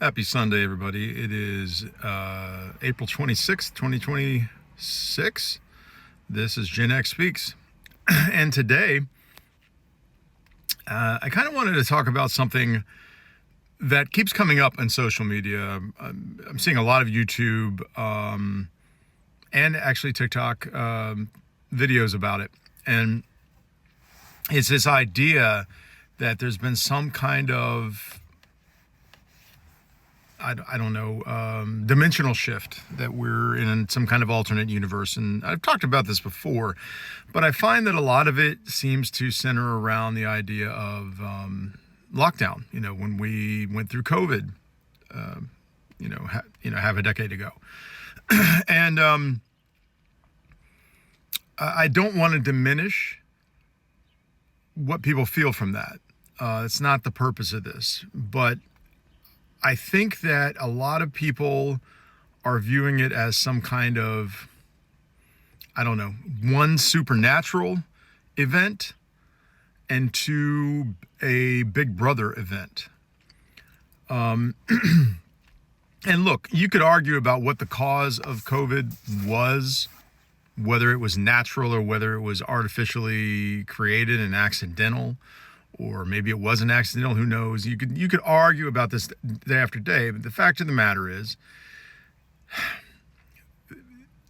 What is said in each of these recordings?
Happy Sunday, everybody. It is April 26th, 2026. This is Gen X Speaks. And today, I kind of wanted to talk about something that keeps coming up on social media. I'm seeing a lot of YouTube and actually TikTok videos about it. And it's this idea that there's been some kind of I don't know, dimensional shift, that we're in some kind of alternate universe. And I've talked about this before, but I find that a lot of it seems to center around the idea of lockdown. You know, when we went through COVID, half a decade ago. And I don't want to diminish what people feel from that. It's not the purpose of this, but I think that a lot of people are viewing it as some kind of, one, supernatural event, and two, a Big Brother event. And look, you could argue about what the cause of COVID was, whether it was natural or whether it was artificially created and accidental. Or maybe it wasn't accidental, who knows? You could argue about this day after day, but the fact of the matter is,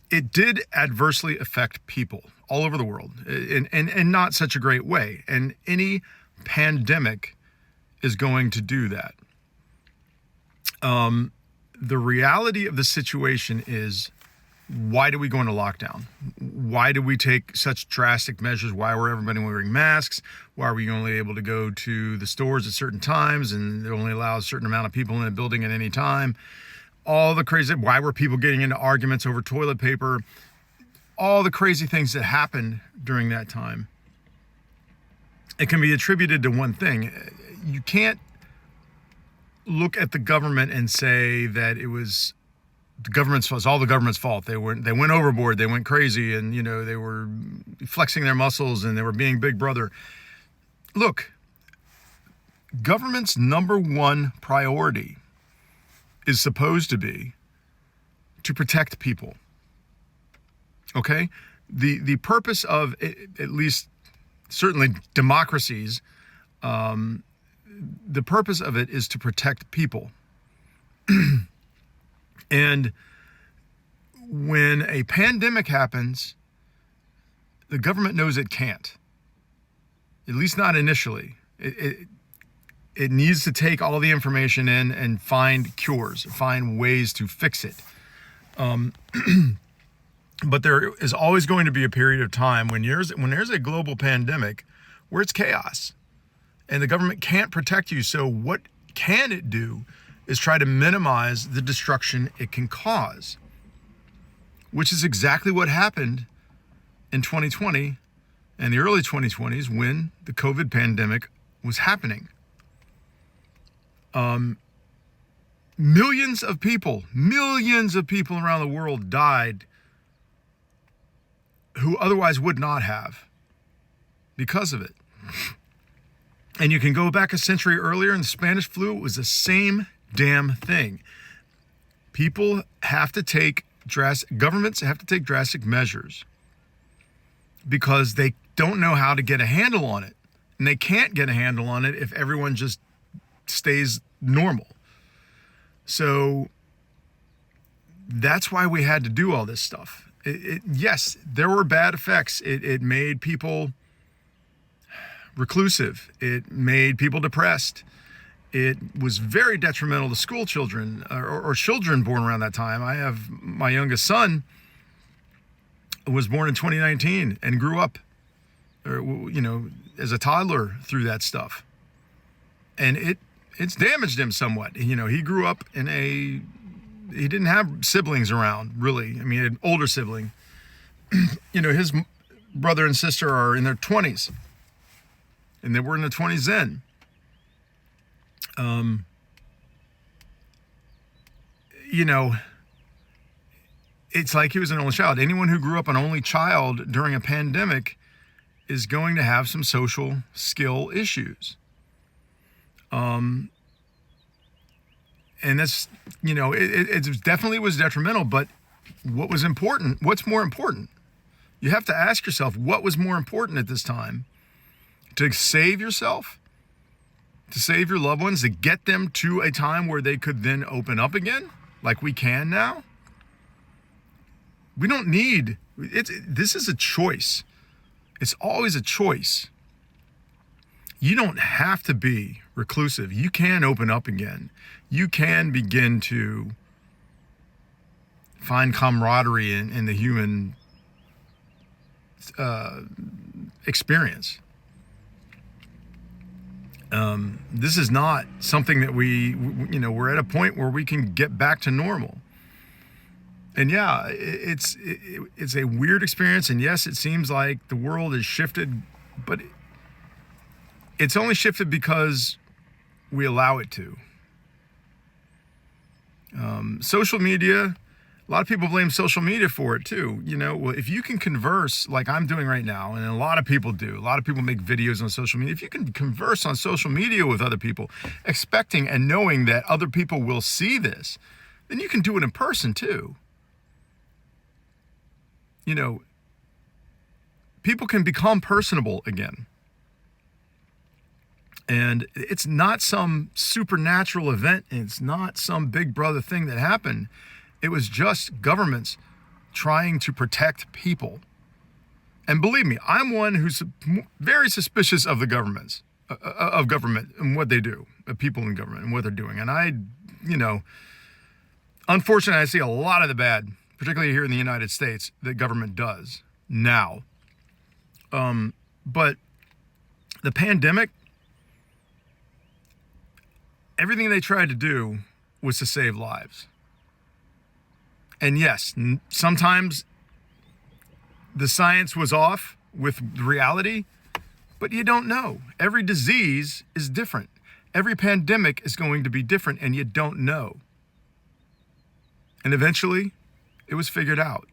it did adversely affect people all over the world, in not such a great way. And any pandemic is going to do that. The reality of the situation is, why do we go into lockdown? Why do we take such drastic measures? Why were everybody wearing masks? Why are we only able to go to the stores at certain times and it only allows a certain amount of people in a building at any time? All the crazy, why were people getting into arguments over toilet paper? All the crazy things that happened during that time. It can be attributed to one thing. You can't look at the government and say that it was the government's fault. It's all the government's fault. They went overboard. They went crazy, and they were flexing their muscles and they were being Big Brother. Look, government's number one priority is supposed to be to protect people. Okay? The purpose of at least certainly democracies, the purpose of it is to protect people. And when a pandemic happens, the government knows it can't, at least not initially. It needs to take all the information in and find cures, find ways to fix it. But there is always going to be a period of time when there's a global pandemic where it's chaos and the government can't protect you. So what can it do is try to minimize the destruction it can cause, which is exactly what happened in 2020 and the early 2020s when the COVID pandemic was happening. Millions of people around the world died who otherwise would not have because of it. And you can go back a century earlier in the Spanish flu, it was the same damn thing. Governments have to take drastic measures because they don't know how to get a handle on it. And they can't get a handle on it if everyone just stays normal. So that's why we had to do all this stuff. Yes, there were bad effects. It made people reclusive. It made people depressed. It was very detrimental to school children or children born around that time. I have my youngest son was born in 2019 and grew up, as a toddler through that stuff. And it's damaged him somewhat. He grew up he didn't have siblings around, really. I mean, he had an older sibling. His brother and sister are in their 20s. And they were in their 20s then. It's like he was an only child. Anyone who grew up an only child during a pandemic is going to have some social skill issues. And that's, it definitely was detrimental, but what was important? What's more important? You have to ask yourself, what was more important at this time? To save yourself, to save your loved ones, to get them to a time where they could then open up again, like we can now? We don't need, this is a choice. It's always a choice. You don't have to be reclusive. You can open up again. You can begin to find camaraderie in the human experience. This is not something that we're at a point where we can get back to normal. And yeah, it's a weird experience. And yes, it seems like the world has shifted, but it's only shifted because we allow it to. Social media, a lot of people blame social media for it too. Well, if you can converse like I'm doing right now, and a lot of people do, a lot of people make videos on social media. If you can converse on social media with other people, expecting and knowing that other people will see this, then you can do it in person too. People can become personable again. And it's not some supernatural event. It's not some big brother thing that happened. It was just governments trying to protect people. And believe me, I'm one who's very suspicious of the government and what they do, of people in government and what they're doing. And unfortunately, I see a lot of the bad, particularly here in the United States, that government does now. But the pandemic, everything they tried to do was to save lives. And yes, sometimes the science was off with reality, but you don't know. Every disease is different. Every pandemic is going to be different, and you don't know. And eventually, it was figured out.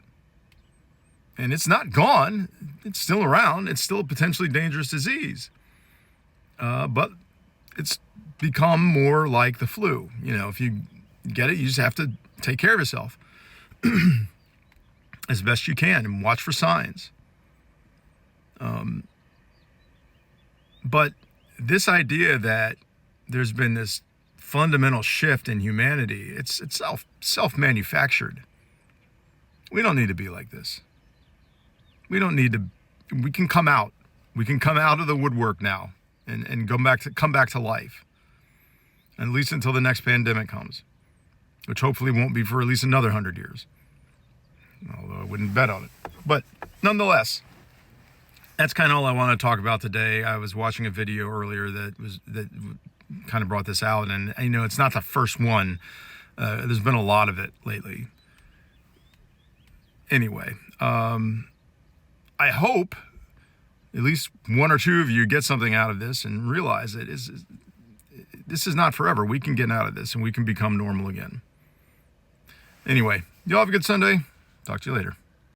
And it's not gone. It's still around. It's still a potentially dangerous disease. But it's become more like the flu. If you get it, you just have to take care of yourself as best you can and watch for signs. But this idea that there's been this fundamental shift in humanity, it's self-manufactured. We don't need to be like this. We don't need to. We can come out. We can come out of the woodwork now and come back to life. At least until the next pandemic comes, which hopefully won't be for at least another 100 years. Although I wouldn't bet on it. But nonetheless, that's kind of all I want to talk about today. I was watching a video earlier that kind of brought this out, and it's not the first one. There's been a lot of it lately. Anyway, I hope at least one or two of you get something out of this and realize that this is not forever. We can get out of this and we can become normal again. Anyway, y'all have a good Sunday. Talk to you later.